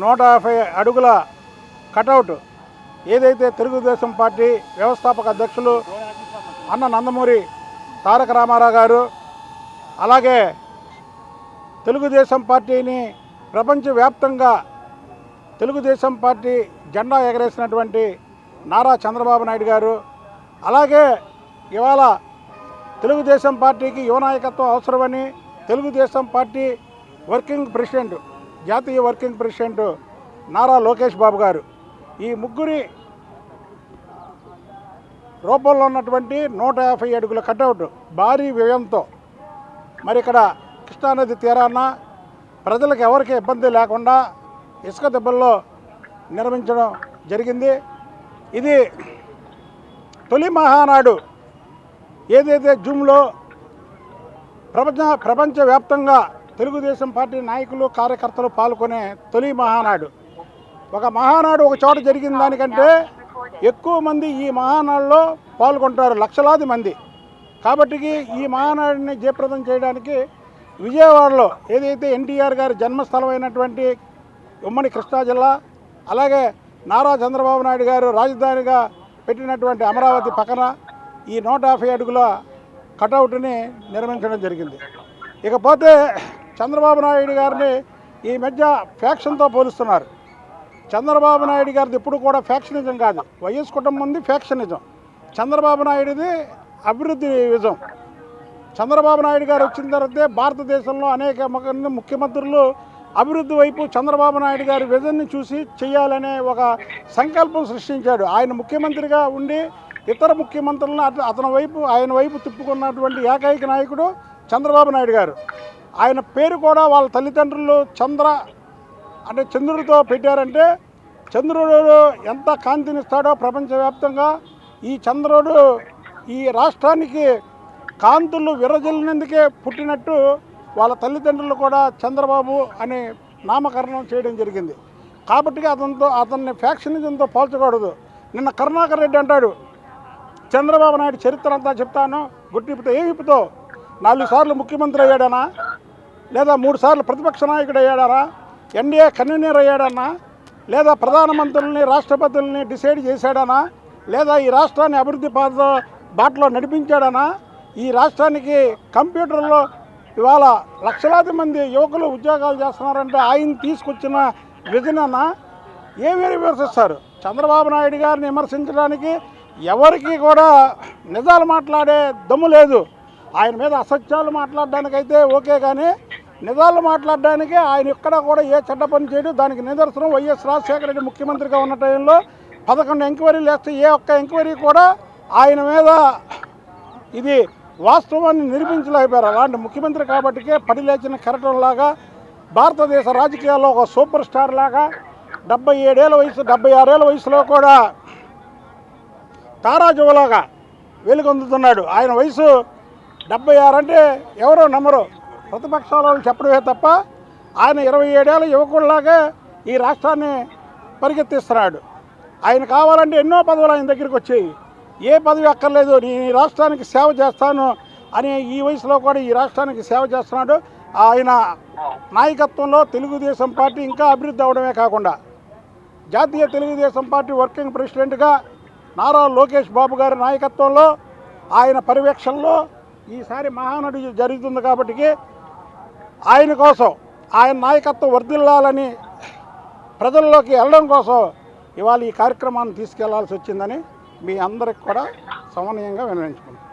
150 అడుగుల కటౌట్ ఏదైతే తెలుగుదేశం పార్టీ వ్యవస్థాపక అధ్యక్షులు అన్న నందమూరి తారక రామారావు గారు, అలాగే తెలుగుదేశం పార్టీని ప్రపంచవ్యాప్తంగా తెలుగుదేశం పార్టీ జెండా ఎగరేసినటువంటి నారా చంద్రబాబు నాయుడు గారు, అలాగే ఇవాళ తెలుగుదేశం పార్టీకి యువ నాయకత్వం అవసరమని తెలుగుదేశం పార్టీ వర్కింగ్ ప్రెసిడెంట్, జాతీయ వర్కింగ్ ప్రెసిడెంట్ నారా లోకేష్ బాబు గారు, ఈ ముగ్గురి రూపంలో ఉన్నటువంటి 150 అడుగుల కటౌట్ భారీ వ్యయంతో మరి ఇక్కడ కృష్ణానది తీరాన ప్రజలకు ఎవరికి ఇబ్బంది లేకుండా ఇసుక దెబ్బల్లో నిర్మించడం జరిగింది. ఇది తొలి మహానాడు ఏదైతే జూమ్లో ప్రపంచవ్యాప్తంగా తెలుగుదేశం పార్టీ నాయకులు కార్యకర్తలు పాల్గొనే తొలి మహానాడు. ఒక మహానాడు ఒక చోట జరిగిన దానికంటే ఎక్కువ మంది ఈ మహానాడులో పాల్గొంటారు, లక్షలాది మంది. కాబట్టి ఈ మహానాడిని జయప్రదం చేయడానికి విజయవాడలో ఏదైతే ఎన్టీఆర్ గారి జన్మస్థలం అయినటువంటి ఉమ్మడి కృష్ణా జిల్లా, అలాగే నారా చంద్రబాబు నాయుడు గారు రాజధానిగా పెట్టినటువంటి అమరావతి పక్కన ఈ 150 అడుగుల కటౌట్ని నిర్మించడం జరిగింది. ఇకపోతే చంద్రబాబు నాయుడు గారిని ఈ మధ్య ఫ్యాక్షన్తో పోలుస్తున్నారు. చంద్రబాబు నాయుడు గారిది ఇప్పుడు కూడా ఫ్యాక్షనిజం కాదు, వైఎస్ కుటుంబం ఉంది ఫ్యాక్షనిజం. చంద్రబాబు నాయుడిది అభివృద్ధి విజం. చంద్రబాబు నాయుడు గారు వచ్చిన తర్వాతే భారతదేశంలో అనేక ముఖ్యమంత్రులు అభివృద్ధి వైపు చంద్రబాబు నాయుడు గారి విజన్ని చూసి చేయాలనే ఒక సంకల్పం సృష్టించాడు. ఆయన ముఖ్యమంత్రిగా ఉండి ఇతర ముఖ్యమంత్రులను ఆయన వైపు తిప్పుకున్నటువంటి ఏకైక నాయకుడు చంద్రబాబు నాయుడు గారు. ఆయన పేరు కూడా వాళ్ళ తల్లిదండ్రులు చంద్రుడితో పెట్టారంటే చంద్రుడు ఎంత కాంతినిస్తాడో ప్రపంచవ్యాప్తంగా ఈ చంద్రుడు ఈ రాష్ట్రానికి కాంతులు విరజిల్లినందుకే పుట్టినట్టు వాళ్ళ తల్లిదండ్రులు కూడా చంద్రబాబు అని నామకరణం చేయడం జరిగింది. కాబట్టి అతన్ని ఫ్యాక్షనిజంతో పోల్చకూడదు. నిన్న కరుణాకర్ రెడ్డి అంటాడు, చంద్రబాబు నాయుడు చరిత్ర అంతా చెప్తాను గుట్టిపుతో ఏమి ఇప్పుతావు, 4 సార్లు ముఖ్యమంత్రి అయ్యాడనా, లేదా 3 సార్లు ప్రతిపక్ష నాయకుడు అయ్యాడనా, ఎన్డీఏ కన్వీనర్ అయ్యాడన్నా, లేదా ప్రధానమంత్రుల్ని రాష్ట్రపతుల్ని డిసైడ్ చేశాడనా, లేదా ఈ రాష్ట్రాన్ని అభివృద్ధి బాటలో నడిపించాడనా, ఈ రాష్ట్రానికి కంప్యూటర్లో ఇవాళ లక్షలాది మంది యువకులు ఉద్యోగాలు చేస్తున్నారంటే ఆయన తీసుకొచ్చిన విజనన్నా ఏమీ విమర్శిస్తారు. చంద్రబాబు నాయుడు గారిని విమర్శించడానికి ఎవరికి కూడా నిజాలు మాట్లాడే దమ్ము లేదు. ఆయన మీద అసత్యాలు మాట్లాడడానికైతే ఓకే, కానీ నిజాలు మాట్లాడడానికి ఆయన ఎక్కడ కూడా ఏ చెడ్డ పని చేయడు. దానికి నిదర్శనం వైఎస్ రాజశేఖర రెడ్డి ముఖ్యమంత్రిగా ఉన్న టైంలో 11 ఎంక్వైరీలు వేస్తే ఏ ఒక్క ఎంక్వైరీ కూడా ఆయన మీద ఇది వాస్తవాన్ని నిరూపించలేకపోయారు. అలాంటి ముఖ్యమంత్రి కాబట్టికే పడిలేచిన కెరటంలాగా భారతదేశ రాజకీయాల్లో ఒక సూపర్ స్టార్ లాగా 76 ఏళ్ళ వయసులో కూడా తారాజువలాగా వెలుగొందుతున్నాడు. ఆయన వయసు 76 అంటే ఎవరో నమ్మరు, ప్రతిపక్షాల వాళ్ళు చెప్పడమే తప్ప ఆయన 27 ఏళ్ళ యువకుడిలాగా ఈ రాష్ట్రాన్ని పరిగెత్తిస్తున్నాడు. ఆయన కావాలంటే ఎన్నో పదవులు ఆయన దగ్గరికి వచ్చాయి, ఏ పదవి అక్కర్లేదు, నేను ఈ రాష్ట్రానికి సేవ చేస్తాను అని ఈ వయసులో కూడా ఈ రాష్ట్రానికి సేవ చేస్తున్నాడు. ఆయన నాయకత్వంలో తెలుగుదేశం పార్టీ ఇంకా అభివృద్ధి అవడమే కాకుండా జాతీయ తెలుగుదేశం పార్టీ వర్కింగ్ ప్రెసిడెంట్గా నారా లోకేష్ బాబు గారి నాయకత్వంలో ఆయన పర్యవేక్షణలో ఈసారి మహానడి జరుగుతుంది. కాబట్టి ఆయన కోసం ఆయన నాయకత్వం వర్ధిల్లాలని ప్రజల్లోకి వెళ్ళడం కోసం ఇవాళ ఈ కార్యక్రమాన్ని తీసుకెళ్లాల్సి వచ్చిందని మీ అందరికి కూడా సమన్వయంగా విన్నవించుకుంటున్నాను.